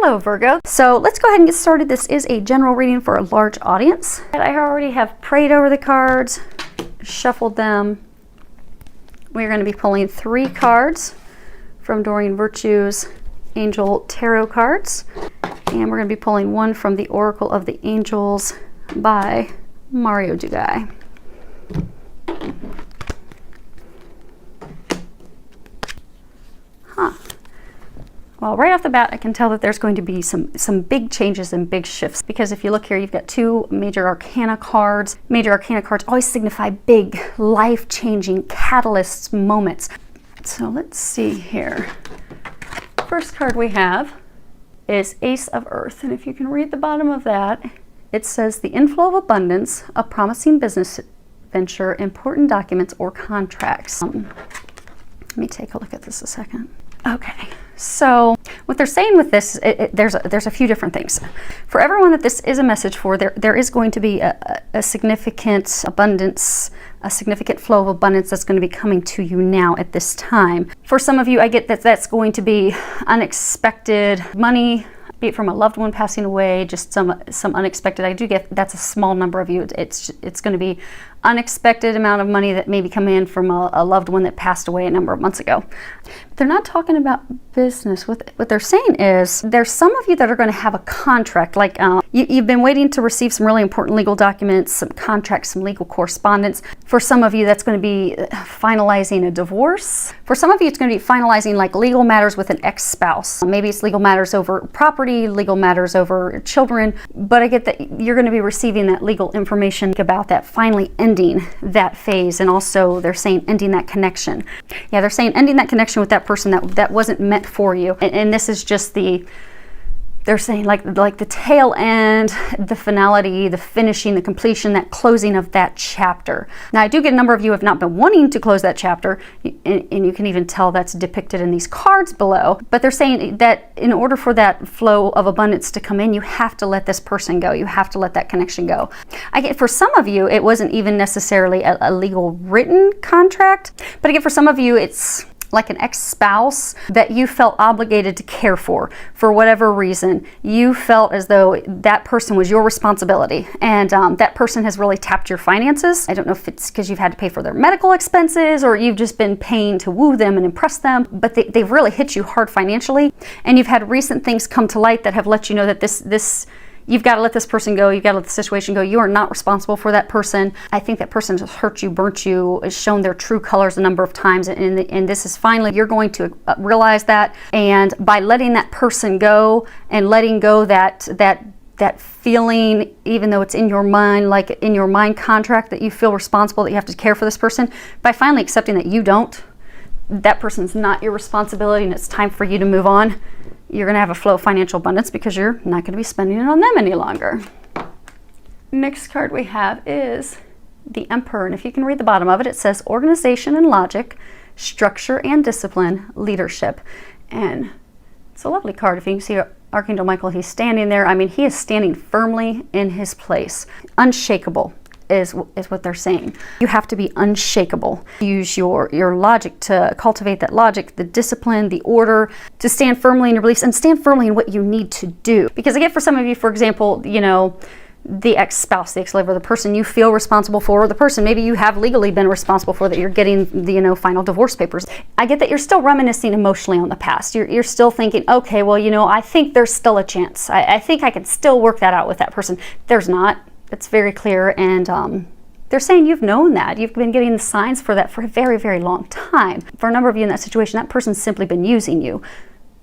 Hello Virgo. So let's go ahead and get started. This is a general reading for a large audience. I already have prayed over the cards, shuffled them. We're going to be pulling 3 cards from Doreen Virtue's Angel Tarot cards. And we're going to be pulling 1 from the Oracle of the Angels by Mario Dugai. Well, right off the bat, I can tell that there's going to be some big changes and big shifts, because if you look here, you've got 2 major arcana cards. Major arcana cards always signify big, life-changing catalysts, moments. So let's see here. First card we have is Ace of Earth, and if you can read the bottom of that, it says the inflow of abundance, a promising business venture, important documents or contracts. Let me take a look at this a second. Okay, so what they're saying with this, there's a few different things. For everyone that this is a message for, there is going to be a significant abundance, a significant flow of abundance that's going to be coming to you now at this time. For some of you, I get that that's going to be unexpected money, be it from a loved one passing away, just some unexpected. I do get that's a small number of you. It's going to be unexpected amount of money that may be coming in from a loved one that passed away a number of months ago. But they're not talking about business. What they're saying is there's some of you that are going to have a contract, like you've been waiting to receive some really important legal documents, some contracts, some legal correspondence. For some of you, that's going to be finalizing a divorce. For some of you, it's going to be finalizing like legal matters with an ex-spouse. Maybe it's legal matters over property, legal matters over children, but I get that you're going to be receiving that legal information about that finally ending that phase, and also they're saying ending that connection. Yeah, they're saying ending that connection with that person that wasn't meant for you, and this is just they're saying like the tail end, the finality, the finishing, the completion, that closing of that chapter. Now, I do get a number of you have not been wanting to close that chapter, and you can even tell that's depicted in these cards below. But they're saying that in order for that flow of abundance to come in, you have to let this person go. You have to let that connection go. I get for some of you, it wasn't even necessarily a legal written contract, but again, for some of you, it's like an ex-spouse that you felt obligated to care for whatever reason. You felt as though that person was your responsibility, and that person has really tapped your finances. I don't know if it's because you've had to pay for their medical expenses, or you've just been paying to woo them and impress them, but they've really hit you hard financially, and you've had recent things come to light that have let you know that this you've got to let this person go. You've got to let the situation go. You are not responsible for that person. I think that person has hurt you, burnt you, has shown their true colors a number of times. And this is finally, you're going to realize that. And by letting that person go and letting go that feeling, even though it's in your mind, like in your mind contract that you feel responsible, that you have to care for this person, by finally accepting that you don't, that person's not your responsibility, and it's time for you to move on, you're going to have a flow of financial abundance because you're not going to be spending it on them any longer. Next card we have is the Emperor, and if you can read the bottom of it, it says organization and logic, structure and discipline, leadership. And it's a lovely card. If you can see Archangel Michael, he's standing there. I mean, he is standing firmly in his place, unshakable. Is what they're saying. You have to be unshakable. Use your logic to cultivate that logic, the discipline, the order, to stand firmly in your beliefs and stand firmly in what you need to do. Because again, for some of you, for example, you know, the ex-spouse, the ex-lover, the person you feel responsible for, or the person maybe you have legally been responsible for, that you're getting the final divorce papers. I get that you're still reminiscing emotionally on the past. You're still thinking, okay, well, I think there's still a chance. I think I can still work that out with that person. There's not. It's very clear, and they're saying you've known that. You've been getting the signs for that for a very, very long time. For a number of you in that situation, that person's simply been using you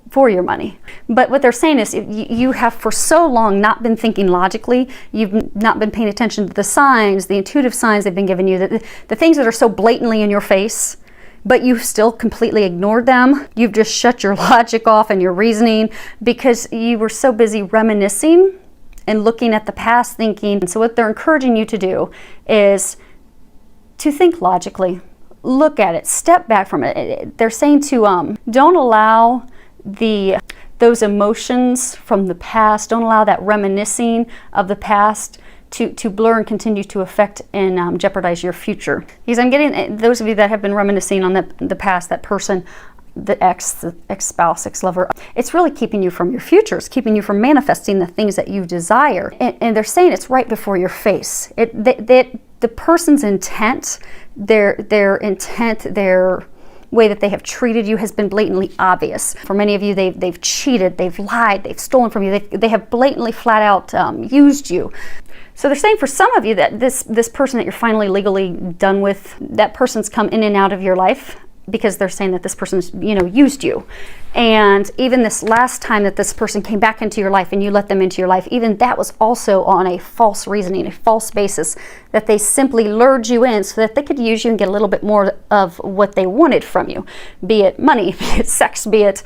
for your money. But what they're saying is you have for so long not been thinking logically. You've not been paying attention to the signs, the intuitive signs they've been giving you, the things that are so blatantly in your face, but you've still completely ignored them. You've just shut your logic off and your reasoning because you were so busy reminiscing and looking at the past, thinking. So what they're encouraging you to do is to think logically, look at it, step back from it. They're saying to don't allow those emotions from the past, don't allow that reminiscing of the past to blur and continue to affect and jeopardize your future. Because I'm getting those of you that have been reminiscing on the past, that person, the ex-spouse, ex-lover. It's really keeping you from your future. It's keeping you from manifesting the things that you desire. And they're saying it's right before your face. The person's intent, their intent, their way that they have treated you has been blatantly obvious. For many of you, they've cheated, they've lied, they've stolen from you, they have blatantly flat out used you. So they're saying for some of you that this person that you're finally legally done with, that person's come in and out of your life because they're saying that this person's, used you. And even this last time that this person came back into your life and you let them into your life, even that was also on a false reasoning, a false basis, that they simply lured you in so that they could use you and get a little bit more of what they wanted from you, be it money, be it sex, be it,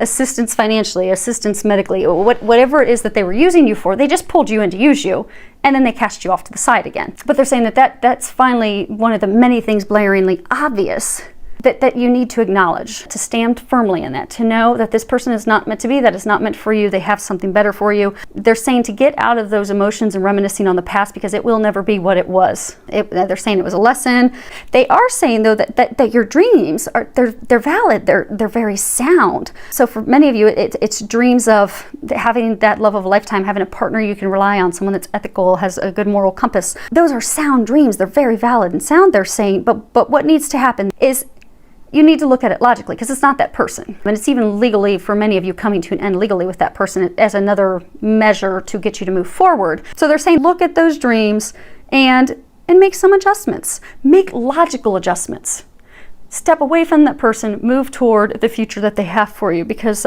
assistance financially, assistance medically, whatever it is that they were using you for. They just pulled you in to use you, and then they cast you off to the side again. But they're saying that's finally one of the many things blaringly obvious that you need to acknowledge, to stand firmly in that, to know that this person is not meant to be, that it's not meant for you, they have something better for you. They're saying to get out of those emotions and reminiscing on the past because it will never be what it was. They're saying it was a lesson. They are saying though that your dreams they're valid, they're very sound. So for many of you, it's dreams of having that love of a lifetime, having a partner you can rely on, someone that's ethical, has a good moral compass. Those are sound dreams. They're very valid and sound, they're saying, but what needs to happen is you need to look at it logically because it's not that person. And it's even legally, for many of you, coming to an end legally with that person as another measure to get you to move forward. So they're saying look at those dreams and make some adjustments. Make logical adjustments. Step away from that person, move toward the future that they have for you, because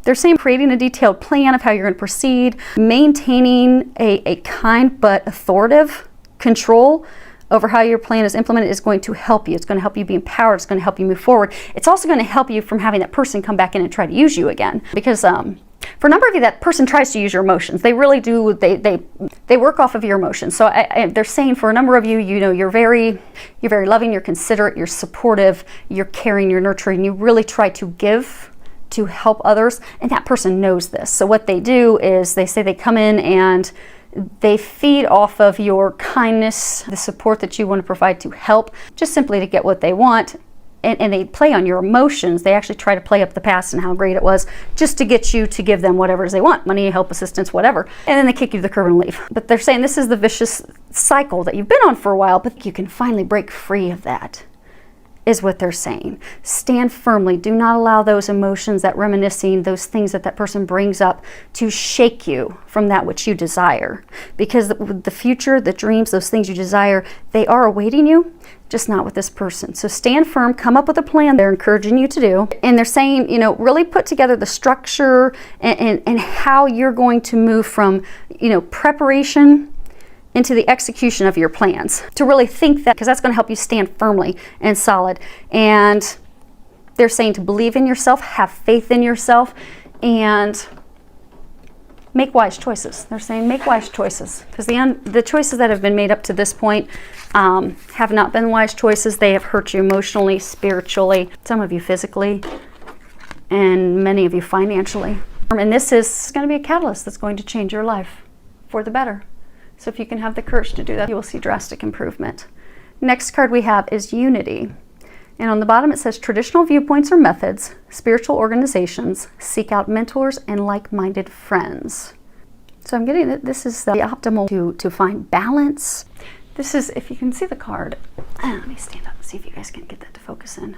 they're saying creating a detailed plan of how you're going to proceed, maintaining a kind but authoritative control over how your plan is implemented is going to help you. It's going to help you be empowered. It's going to help you move forward. It's also going to help you from having that person come back in and try to use you again. Because for a number of you, that person tries to use your emotions. They really do. They work off of your emotions. So they're saying for a number of you, you're very loving, you're considerate, you're supportive, you're caring, you're nurturing. You really try to give to help others, and that person knows this. So what they do is they say they come in and they feed off of your kindness, the support that you want to provide to help, just simply to get what they want. And they play on your emotions. They actually try to play up the past and how great it was just to get you to give them whatever it is they want, money, help, assistance, whatever. And then they kick you to the curb and leave. But they're saying this is the vicious cycle that you've been on for a while, but you can finally break free of that, is what they're saying. Stand firmly. Do not allow those emotions, that reminiscing, those things that person brings up to shake you from that which you desire. Because the future, the dreams, those things you desire, they are awaiting you, just not with this person. So stand firm, come up with a plan they're encouraging you to do. And they're saying, really put together the structure and how you're going to move from, preparation into the execution of your plans, to really think that, because that's going to help you stand firmly and solid. And they're saying to believe in yourself, have faith in yourself, and make wise choices. They're saying make wise choices, because the choices that have been made up to this point have not been wise choices. They have hurt you emotionally, spiritually, some of you physically, and many of you financially. And this is going to be a catalyst that's going to change your life for the better. So if you can have the courage to do that, you will see drastic improvement. Next card we have is unity. And on the bottom it says traditional viewpoints or methods, spiritual organizations, seek out mentors and like-minded friends. So I'm getting that this is the optimal to find balance. This is, if you can see the card, let me stand up and see if you guys can get that to focus in.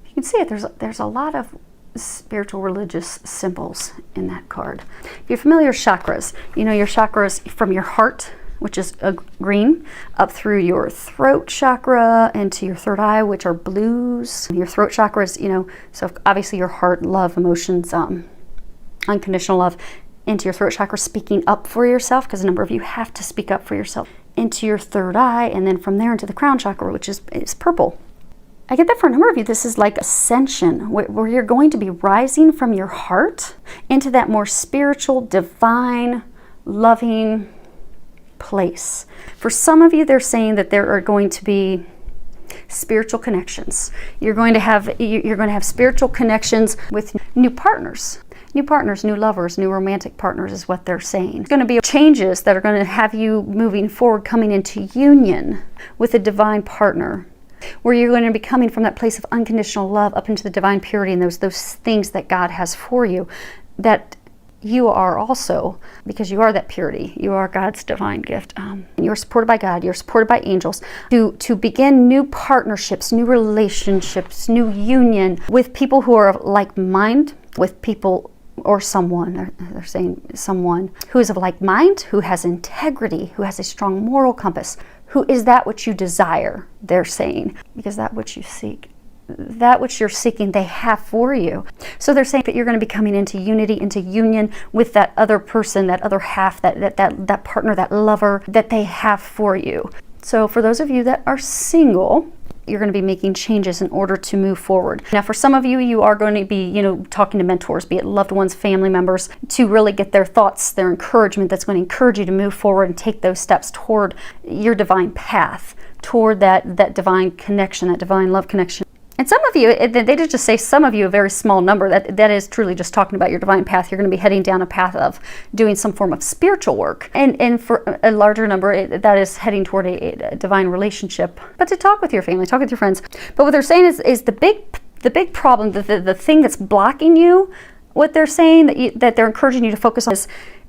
You can see it, there's a lot of spiritual religious symbols in that card. If you're familiar with chakras, your chakras from your heart, which is green, up through your throat chakra into your third eye, which are blues. Your throat chakra is, so obviously your heart, love, emotions, unconditional love, into your throat chakra, speaking up for yourself, because a number of you have to speak up for yourself, into your third eye, and then from there into the crown chakra, which is purple. I get that for a number of you, this is like ascension, where you're going to be rising from your heart into that more spiritual, divine, loving place. For some of you, they're saying that there are going to be spiritual connections. You're going to have spiritual connections with new partners, new lovers, new romantic partners is what they're saying. It's going to be changes that are going to have you moving forward, coming into union with a divine partner. where you're going to be coming from that place of unconditional love up into the divine purity and those things that God has for you, that you are also, because you are that purity, you are God's divine gift. And you're supported by God, you're supported by angels to begin new partnerships, new relationships, new union with people who are of like mind, with people or someone, they're saying someone who is of like mind, who has integrity, who has a strong moral compass, who is that which you desire, they're saying, because that which you seek, that which you're seeking, they have for you. So they're saying that you're going to be coming into unity, into union with that other person, that other half, that partner, that lover that they have for you. So for those of you that are single, you're going to be making changes in order to move forward. Now, for some of you, you are going to be, talking to mentors, be it loved ones, family members, to really get their thoughts, their encouragement that's going to encourage you to move forward and take those steps toward your divine path, toward that divine connection, that divine love connection. And some of you, they did just say some of you, a very small number, that is truly just talking about your divine path. You're going to be heading down a path of doing some form of spiritual work. And for a larger number, that is heading toward a divine relationship. But to talk with your family, talk with your friends. But what they're saying is the big problem, the thing that's blocking you, what they're saying that they're encouraging you to focus on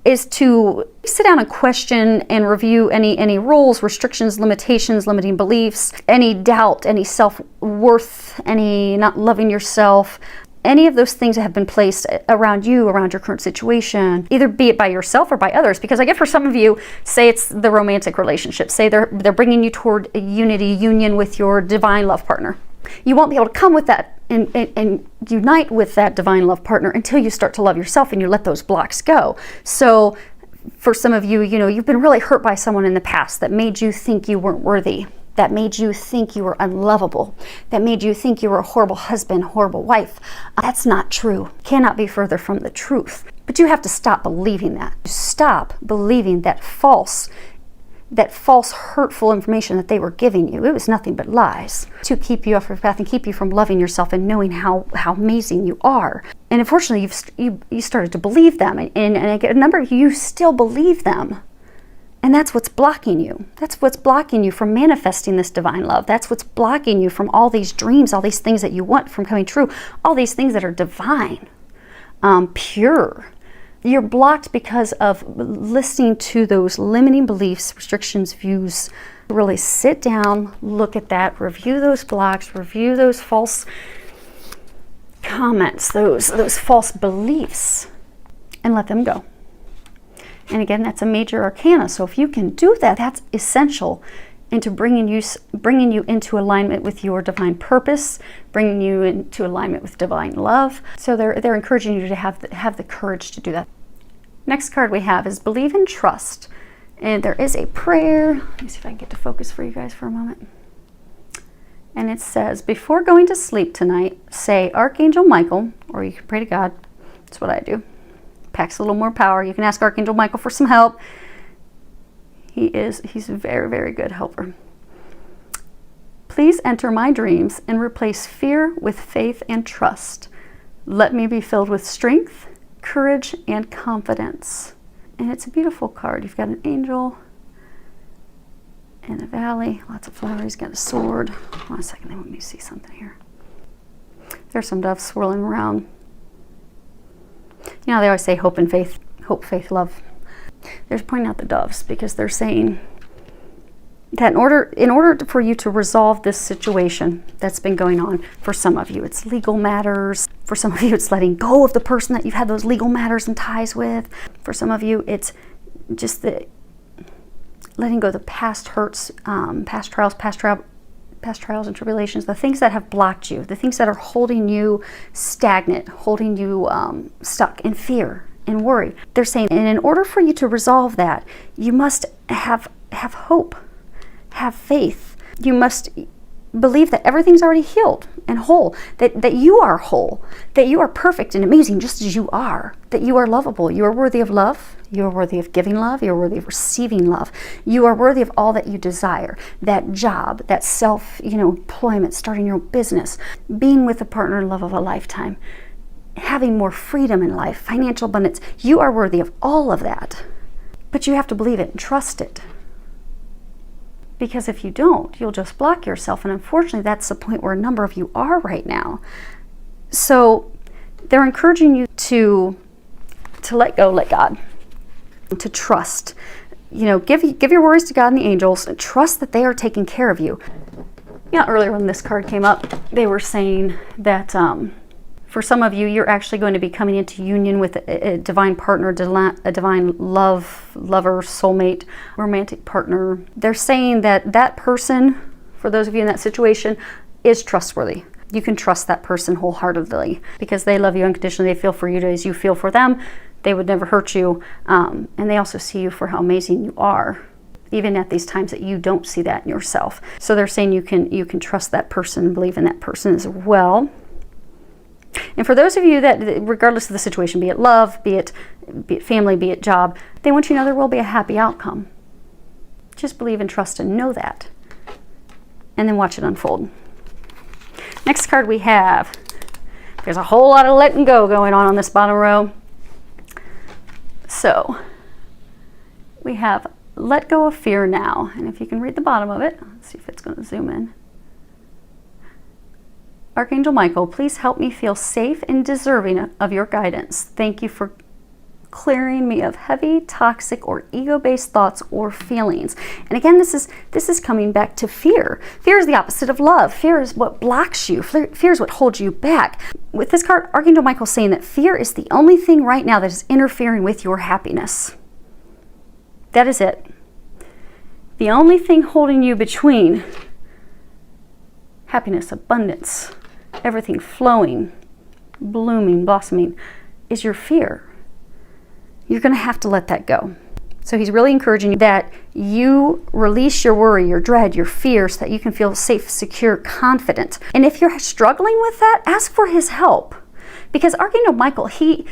is to sit down and question and review any rules, restrictions, limitations, limiting beliefs, any doubt, any self-worth, any not loving yourself, any of those things that have been placed around you, around your current situation, either be it by yourself or by others. Because I get for some of you, say it's the romantic relationship, say they're bringing you toward a union with your divine love partner. You won't be able to come with that and unite with that divine love partner until you start to love yourself and you let those blocks go. So for some of you, you've been really hurt by someone in the past that made you think you weren't worthy, that made you think you were unlovable, that made you think you were a horrible husband, horrible wife. That's not true. Cannot be further from the truth. But you have to stop believing that. Stop believing that false, hurtful information that they were giving you. It was nothing but lies to keep you off your path and keep you from loving yourself and knowing how amazing you are. And unfortunately, you started to believe them, and a number of you still believe them. And that's what's blocking you. That's what's blocking you from manifesting this divine love. That's what's blocking you from all these dreams, all these things that you want from coming true, all these things that are divine, pure. You're blocked because of listening to those limiting beliefs, restrictions, views. Really sit down, look at that, review those blocks, review those false comments, those false beliefs, and let them go. And again, that's a major arcana. So if you can do that, that's essential into bringing you into alignment with your divine purpose, bringing you into alignment with divine love. So they're encouraging you to have the courage to do that. Next card we have is Believe and Trust. And there is a prayer. Let me see if I can get to focus for you guys for a moment. And it says, before going to sleep tonight, say Archangel Michael, or you can pray to God. That's what I do. Packs a little more power. You can ask Archangel Michael for some help. He's a very, very good helper. Please enter my dreams and replace fear with faith and trust. Let me be filled with strength, courage, and confidence. And it's a beautiful card. You've got an angel and a valley, lots of flowers. He's got a sword. Hold on a second, let me see something here. There's some doves swirling around. They always say hope and faith, love. They're pointing out the doves because they're saying that in order for you to resolve this situation that's been going on, for some of you it's legal matters, for some of you it's letting go of the person that you've had those legal matters and ties with, for some of you it's just the letting go of the past hurts, past trials and tribulations, the things that have blocked you, the things that are holding you stagnant, holding you stuck in fear and worry. They're saying, and in order for you to resolve that, you must have hope, have faith. You must believe that everything's already healed and whole, that you are whole, that you are perfect and amazing just as you are, that you are lovable, you are worthy of love, you are worthy of giving love, you are worthy of receiving love, you are worthy of all that you desire, that job, that employment, starting your own business, being with a partner in love of a lifetime, having more freedom in life, financial abundance. You are worthy of all of that, but you have to believe it and trust it. Because if you don't, you'll just block yourself. And unfortunately, that's the point where a number of you are right now. So they're encouraging you to let go, let God, to trust. You know, give your worries to God and the angels, and trust that they are taking care of you. You know, earlier when this card came up, they were saying that for some of you, you're actually going to be coming into union with a divine partner, a divine lover, soulmate, romantic partner. They're saying that that person, for those of you in that situation, is trustworthy. You can trust that person wholeheartedly because they love you unconditionally. They feel for you as you feel for them. They would never hurt you. And they also see you for how amazing you are, even at these times that you don't see that in yourself. So they're saying you can trust that person, believe in that person as well. And for those of you that, regardless of the situation, be it love, be it family, be it job, they want you to know there will be a happy outcome. Just believe and trust and know that. And then watch it unfold. Next card we have, there's a whole lot of letting go going on this bottom row. So we have let go of fear now. And if you can read the bottom of it, let's see if it's going to zoom in. Archangel Michael, please help me feel safe and deserving of your guidance. Thank you for clearing me of heavy, toxic, or ego-based thoughts or feelings. And again, this is coming back to fear. Fear is the opposite of love. Fear is what blocks you. Fear is what holds you back. With this card, Archangel Michael saying that fear is the only thing right now that is interfering with your happiness. That is it. The only thing holding you between happiness, abundance, everything flowing, blooming, blossoming, is your fear. You're going to have to let that go. So he's really encouraging you that you release your worry, your dread, your fear, so that you can feel safe, secure, confident. And if you're struggling with that, ask for his help. Because Archangel Michael, he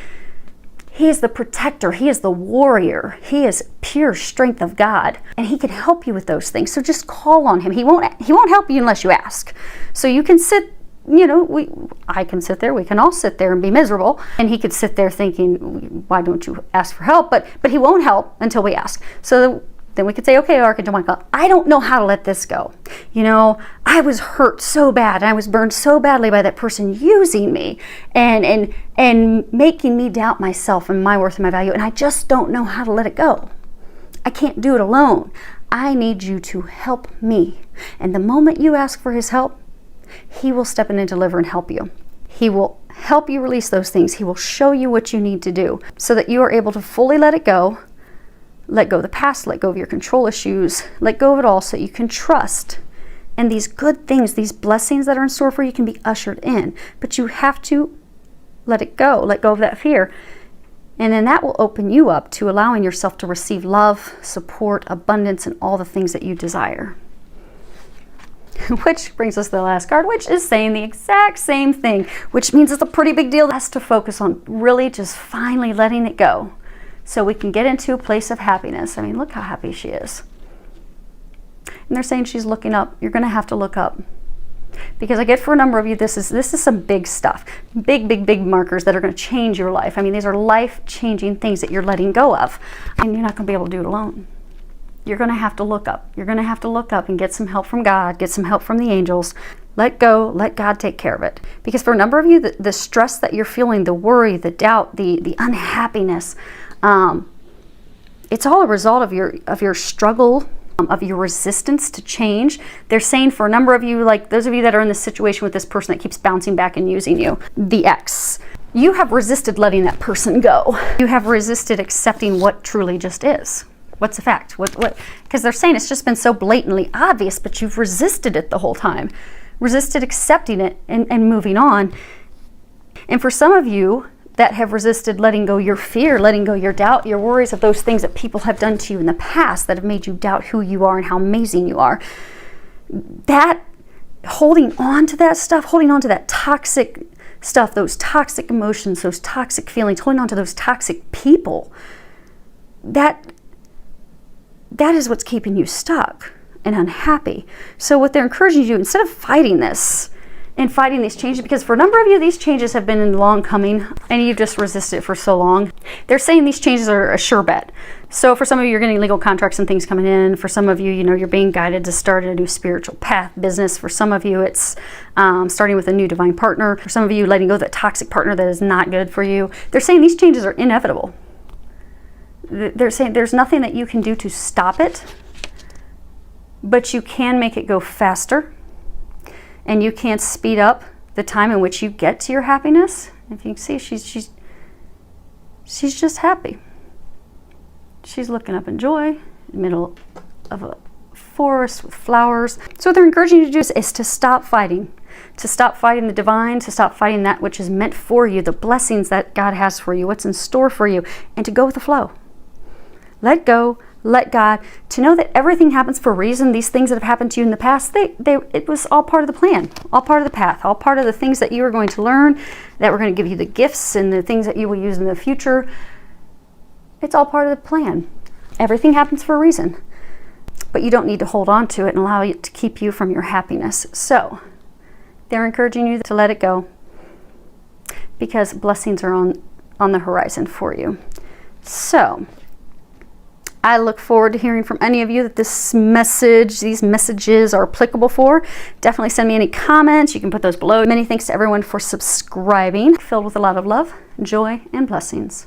is the protector. He is the warrior. He is pure strength of God. And he can help you with those things. So just call on him. He won't help you unless you ask. So you can sit, you know, I can sit there, we can all sit there and be miserable, and he could sit there thinking, why don't you ask for help? But he won't help until we ask. So then we could say, okay, Archangel Michael, I don't know how to let this go. You know, I was hurt so bad, and I was burned so badly by that person using me and making me doubt myself and my worth and my value, and I just don't know how to let it go. I can't do it alone. I need you to help me. And the moment you ask for his help, he will step in and deliver and help you. He will help you release those things. He will show you what you need to do so that you are able to fully let it go. Let go of the past, let go of your control issues, let go of it all so you can trust. And these good things, these blessings that are in store for you can be ushered in. But you have to let it go, let go of that fear. And then that will open you up to allowing yourself to receive love, support, abundance, and all the things that you desire. Which brings us to the last card, which is saying the exact same thing, which means it's a pretty big deal. Has to focus on really just finally letting it go so we can get into a place of happiness. I mean, look how happy she is. And they're saying she's looking up. You're going to have to look up. Because I get for a number of you, this is some big stuff. Big markers that are going to change your life. I mean, these are life-changing things that you're letting go of. And you're not going to be able to do it alone. You're going to have to look up. You're going to have to look up and get some help from God, get some help from the angels. Let go, let God take care of it. Because for a number of you, the stress that you're feeling, the worry, the doubt, the unhappiness, it's all a result of your struggle, of your resistance to change. They're saying for a number of you, like those of you that are in this situation with this person that keeps bouncing back and using you, the ex, you have resisted letting that person go. You have resisted accepting what truly just is. What's the fact? What? Because they're saying it's just been so blatantly obvious, but you've resisted it the whole time. Resisted accepting it and moving on. And for some of you that have resisted letting go your fear, letting go your doubt, your worries of those things that people have done to you in the past that have made you doubt who you are and how amazing you are, that holding on to that stuff, holding on to that toxic stuff, those toxic emotions, those toxic feelings, holding on to those toxic people, that is what's keeping you stuck and unhappy. So what they're encouraging you to do, instead of fighting this in fighting these changes, because for a number of you, these changes have been long coming and you've just resisted it for so long. They're saying these changes are a sure bet. So for some of you, you're getting legal contracts and things coming in. For some of you, you know, you're being guided to start a new spiritual path, business. For some of you, it's starting with a new divine partner. For some of you, letting go of that toxic partner that is not good for you. They're saying these changes are inevitable. They're saying there's nothing that you can do to stop it, but you can make it go faster. And you can't speed up the time in which you get to your happiness. If you can see, she's just happy. She's looking up in joy, in the middle of a forest with flowers. So what they're encouraging you to do is to stop fighting. To stop fighting the divine, to stop fighting that which is meant for you, the blessings that God has for you, what's in store for you, and to go with the flow. Let go. Let God, to know that everything happens for a reason. These things that have happened to you in the past, it was all part of the plan, all part of the path, all part of the things that you are going to learn, that were going to give you the gifts and the things that you will use in the future. It's all part of the plan. Everything happens for a reason, but you don't need to hold on to it and allow it to keep you from your happiness. So they're encouraging you to let it go, because blessings are on the horizon for you. So I look forward to hearing from any of you that these messages are applicable for. Definitely send me any comments. You can put those below. Many thanks to everyone for subscribing. Filled with a lot of love, joy, and blessings.